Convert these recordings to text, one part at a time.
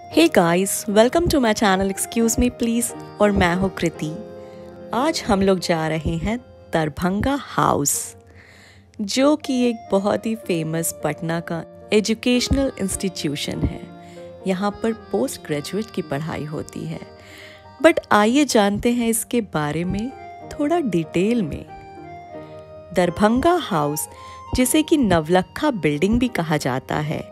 Hey guys, welcome to my channel excuse me please. और मैं हूँ कृति। आज हम लोग जा रहे हैं दरभंगा हाउस, जो कि एक बहुत ही फेमस पटना का एजुकेशनल इंस्टीट्यूशन है। यहाँ पर पोस्ट ग्रेजुएट की पढ़ाई होती है। बट आइए जानते हैं इसके बारे में थोड़ा डिटेल में। दरभंगा हाउस, जिसे कि नवलखा बिल्डिंग भी कहा जाता है,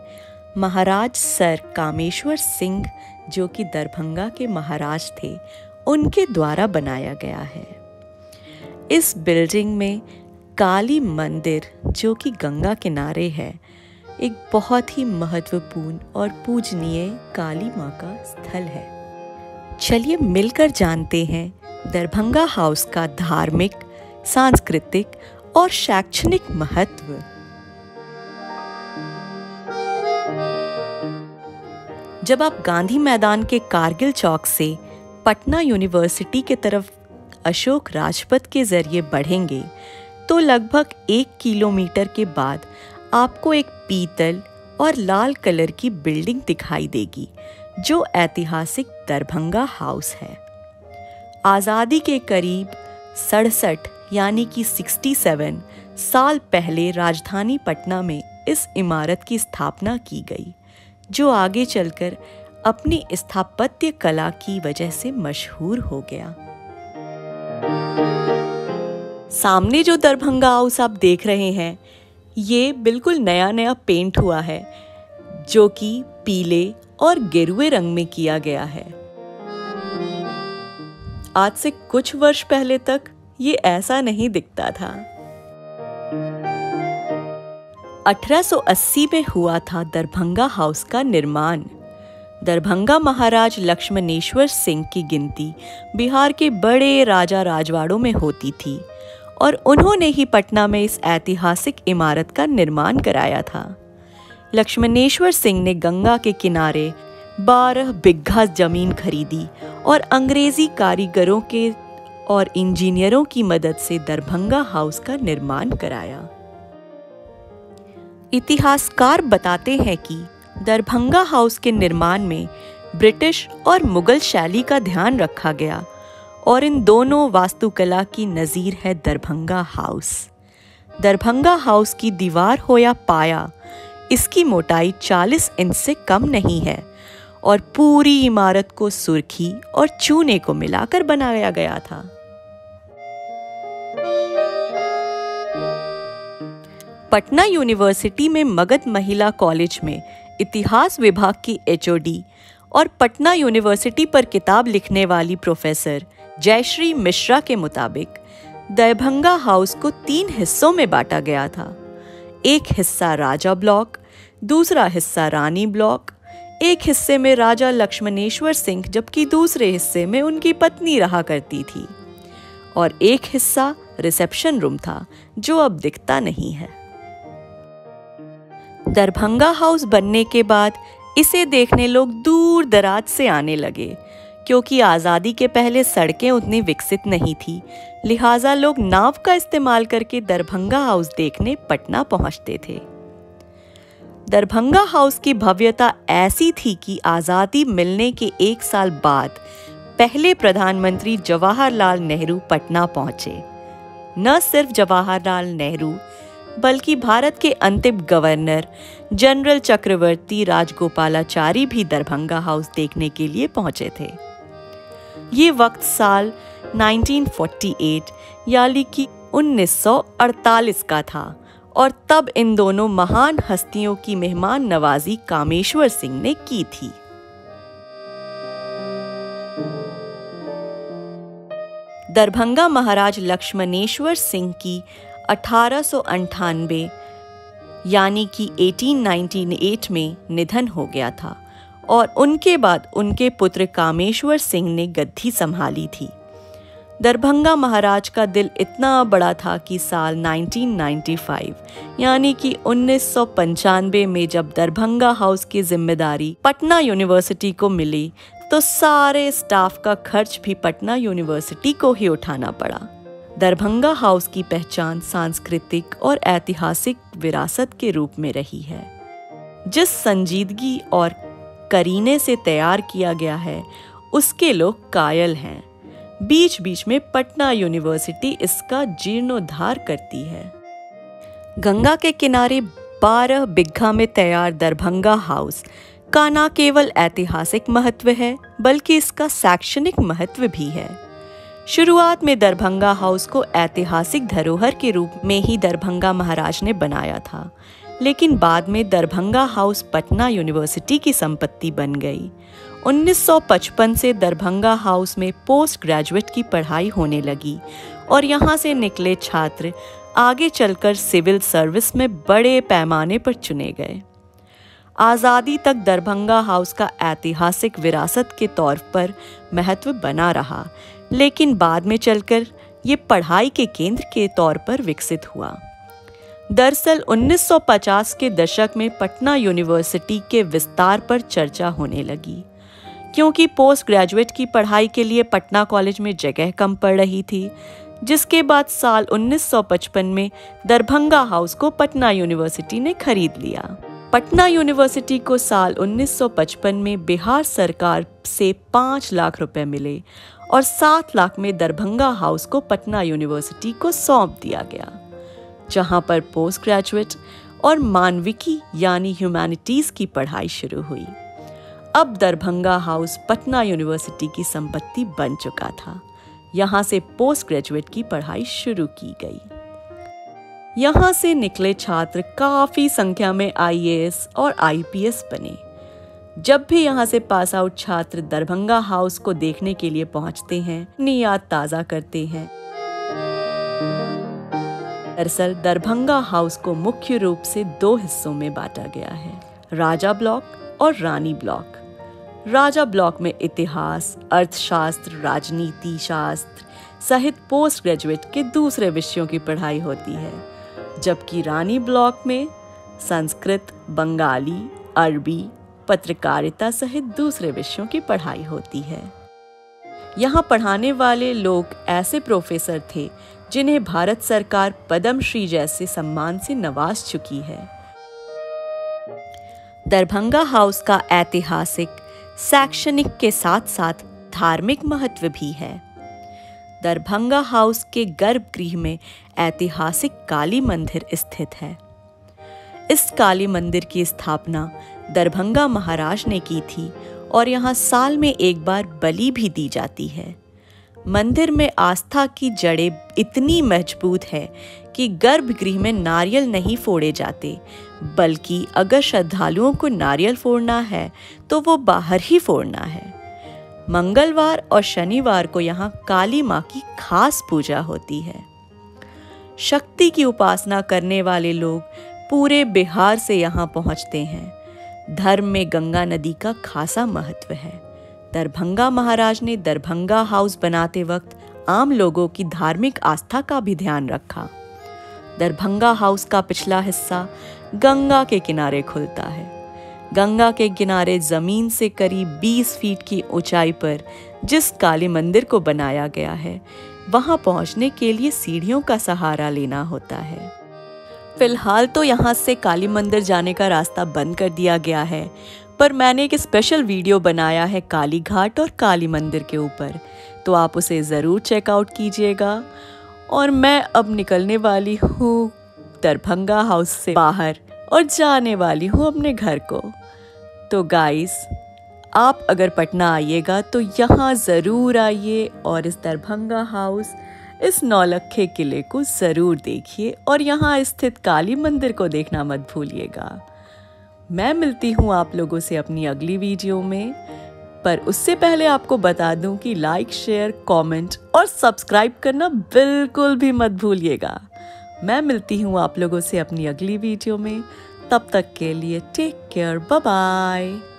महाराज सर कामेश्वर सिंह, जो कि दरभंगा के महाराज थे, उनके द्वारा बनाया गया है। इस बिल्डिंग में काली मंदिर, जो कि गंगा किनारे है, एक बहुत ही महत्वपूर्ण और पूजनीय काली माँ का स्थल है। चलिए मिलकर जानते हैं दरभंगा हाउस का धार्मिक, सांस्कृतिक और शैक्षणिक महत्व। जब आप गांधी मैदान के कारगिल चौक से पटना यूनिवर्सिटी की तरफ अशोक राजपथ के जरिए बढ़ेंगे तो लगभग 1 किलोमीटर के बाद आपको एक पीतल और लाल कलर की बिल्डिंग दिखाई देगी, जो ऐतिहासिक दरभंगा हाउस है। आज़ादी के करीब 67 यानी कि 67 साल पहले राजधानी पटना में इस इमारत की स्थापना की गई, जो आगे चलकर अपनी स्थापत्य कला की वजह से मशहूर हो गया। सामने जो दरभंगा हाउस आप देख रहे हैं, ये बिल्कुल नया नया पेंट हुआ है, जो कि पीले और गेरुए रंग में किया गया है। आज से कुछ वर्ष पहले तक ये ऐसा नहीं दिखता था। 1880 में हुआ था दरभंगा हाउस का निर्माण। दरभंगा महाराज लक्ष्मणेश्वर सिंह की गिनती बिहार के बड़े राजा राजवाड़ों में होती थी और उन्होंने ही पटना में इस ऐतिहासिक इमारत का निर्माण कराया था। लक्ष्मणेश्वर सिंह ने गंगा के किनारे 12 बिघा जमीन खरीदी और अंग्रेजी कारीगरों के और इंजीनियरों की मदद से दरभंगा हाउस का निर्माण कराया। इतिहासकार बताते हैं कि दरभंगा हाउस के निर्माण में ब्रिटिश और मुगल शैली का ध्यान रखा गया और इन दोनों वास्तुकला की नज़ीर है दरभंगा हाउस। दरभंगा हाउस की दीवार हो या पाया, इसकी मोटाई 40 इंच से कम नहीं है और पूरी इमारत को सुर्खी और चूने को मिलाकर बनाया गया था। पटना यूनिवर्सिटी में मगध महिला कॉलेज में इतिहास विभाग की एचओडी और पटना यूनिवर्सिटी पर किताब लिखने वाली प्रोफेसर जयश्री मिश्रा के मुताबिक दरभंगा हाउस को 3 हिस्सों में बांटा गया था। एक हिस्सा राजा ब्लॉक, दूसरा हिस्सा रानी ब्लॉक, एक हिस्से में राजा लक्ष्मणेश्वर सिंह, जबकि दूसरे हिस्से में उनकी पत्नी रहा करती थी, और एक हिस्सा रिसेप्शन रूम था, जो अब दिखता नहीं है। दरभंगा हाउस बनने के बाद इसे देखने लोग दूर दराज से आने लगे, क्योंकि आज़ादी के पहले सड़कें उतनी विकसित नहीं थी, लिहाजा लोग नाव का इस्तेमाल करके दरभंगा हाउस देखने पटना पहुंचते थे। दरभंगा हाउस की भव्यता ऐसी थी कि आज़ादी मिलने के 1 साल बाद पहले प्रधानमंत्री जवाहरलाल नेहरू पटना पहुंचे। न सिर्फ जवाहरलाल नेहरू, बल्कि भारत के अंतिम गवर्नर जनरल चक्रवर्ती राजगोपालाचारी भी दरभंगा हाउस देखने के लिए पहुंचे थे। ये वक्त साल 1948 यानी कि 1948 का था और तब इन दोनों महान हस्तियों की मेहमान नवाजी कामेश्वर सिंह ने की थी। दरभंगा महाराज लक्ष्मणेश्वर सिंह की 1898 यानी कि 1898 में निधन हो गया था और उनके बाद उनके पुत्र कामेश्वर सिंह ने गद्दी संभाली थी। दरभंगा महाराज का दिल इतना बड़ा था कि साल 1995 यानी कि 1995 में जब दरभंगा हाउस की जिम्मेदारी पटना यूनिवर्सिटी को मिली, तो सारे स्टाफ का खर्च भी पटना यूनिवर्सिटी को ही उठाना पड़ा। दरभंगा हाउस की पहचान सांस्कृतिक और ऐतिहासिक विरासत के रूप में रही है। जिस संजीदगी और करीने से तैयार किया गया है उसके लोग कायल हैं। बीच बीच में पटना यूनिवर्सिटी इसका जीर्णोद्धार करती है। गंगा के किनारे 12 बिघा में तैयार दरभंगा हाउस का न केवल ऐतिहासिक महत्व है बल्कि इसका शैक्षणिक महत्व भी है। शुरुआत में दरभंगा हाउस को ऐतिहासिक धरोहर के रूप में ही दरभंगा महाराज ने बनाया था, लेकिन बाद में दरभंगा हाउस पटना यूनिवर्सिटी की संपत्ति बन गई। 1955 से दरभंगा हाउस में पोस्ट ग्रेजुएट की पढ़ाई होने लगी और यहाँ से निकले छात्र आगे चलकर सिविल सर्विस में बड़े पैमाने पर चुने गए। आज़ादी तक दरभंगा हाउस का ऐतिहासिक विरासत के तौर पर महत्व बना रहा, लेकिन बाद में चलकर ये पढ़ाई के केंद्र के तौर पर विकसित हुआ। दरअसल 1950 के दशक में पटना यूनिवर्सिटी के विस्तार पर चर्चा होने लगी, क्योंकि पोस्ट ग्रेजुएट की पढ़ाई के लिए पटना कॉलेज में जगह कम पड़ रही थी, जिसके बाद साल 1955 में दरभंगा हाउस को पटना यूनिवर्सिटी ने खरीद लिया। पटना यूनिवर्सिटी को साल 1955 में बिहार सरकार से 5 लाख रुपए मिले और 7 लाख में दरभंगा हाउस को पटना यूनिवर्सिटी को सौंप दिया गया, जहां पर पोस्ट ग्रेजुएट और मानविकी यानी ह्यूमैनिटीज की पढ़ाई शुरू हुई। अब दरभंगा हाउस पटना यूनिवर्सिटी की संपत्ति बन चुका था। यहाँ से पोस्ट ग्रेजुएट की पढ़ाई शुरू की गई। यहाँ से निकले छात्र काफी संख्या में IAS और IPS बने। जब भी यहाँ से पास आउट छात्र दरभंगा हाउस को देखने के लिए पहुंचते हैं, अपनी याद ताजा करते हैं। दरअसल दरभंगा हाउस को मुख्य रूप से 2 हिस्सों में बांटा गया है, राजा ब्लॉक और रानी ब्लॉक। राजा ब्लॉक में इतिहास, अर्थशास्त्र, राजनीति शास्त्र सहित पोस्ट ग्रेजुएट के दूसरे विषयों की पढ़ाई होती है, जबकि रानी ब्लॉक में संस्कृत, बंगाली, अरबी, पत्रकारिता सहित दूसरे विषयों की पढ़ाई होती है। यहाँ पढ़ाने वाले लोग ऐसे प्रोफेसर थे जिन्हें भारत सरकार पद्म श्री जैसे सम्मान से नवाज चुकी है। दरभंगा हाउस का ऐतिहासिक, शैक्षणिक के साथ साथ धार्मिक महत्व भी है। दरभंगा हाउस के गर्भगृह में ऐतिहासिक काली मंदिर स्थित है। इस काली मंदिर की स्थापना दरभंगा महाराज ने की थी और यहाँ साल में एक बार बलि भी दी जाती है। मंदिर में आस्था की जड़ें इतनी मजबूत है कि गर्भगृह में नारियल नहीं फोड़े जाते, बल्कि अगर श्रद्धालुओं को नारियल फोड़ना है तो वो बाहर ही फोड़ना है। मंगलवार और शनिवार को यहाँ काली माँ की खास पूजा होती है। शक्ति की उपासना करने वाले लोग पूरे बिहार से यहाँ पहुँचते हैं। धर्म में गंगा नदी का खासा महत्व है। दरभंगा महाराज ने दरभंगा हाउस बनाते वक्त आम लोगों की धार्मिक आस्था का भी ध्यान रखा। दरभंगा हाउस का पिछला हिस्सा गंगा के किनारे खुलता है। गंगा के किनारे जमीन से करीब 20 फीट की ऊंचाई पर जिस काली मंदिर को बनाया गया है, वहां पहुंचने के लिए सीढ़ियों का सहारा लेना होता है। फिलहाल तो यहाँ से काली मंदिर जाने का रास्ता बंद कर दिया गया है, पर मैंने एक स्पेशल वीडियो बनाया है काली घाट और काली मंदिर के ऊपर, तो आप उसे ज़रूर चेकआउट कीजिएगा। और मैं अब निकलने वाली हूँ दरभंगा हाउस से बाहर और जाने वाली हूँ अपने घर को। तो गाइस, आप अगर पटना आइएगा तो यहाँ ज़रूर आइए और इस दरभंगा हाउस, इस नौलक्खे किले को ज़रूर देखिए और यहाँ स्थित काली मंदिर को देखना मत भूलिएगा। मैं मिलती हूँ आप लोगों से अपनी अगली वीडियो में, पर उससे पहले आपको बता दूं कि लाइक, शेयर, कमेंट और सब्सक्राइब करना बिल्कुल भी मत भूलिएगा। मैं मिलती हूँ आप लोगों से अपनी अगली वीडियो में। तब तक के लिए टेक केयर, बाय बाय।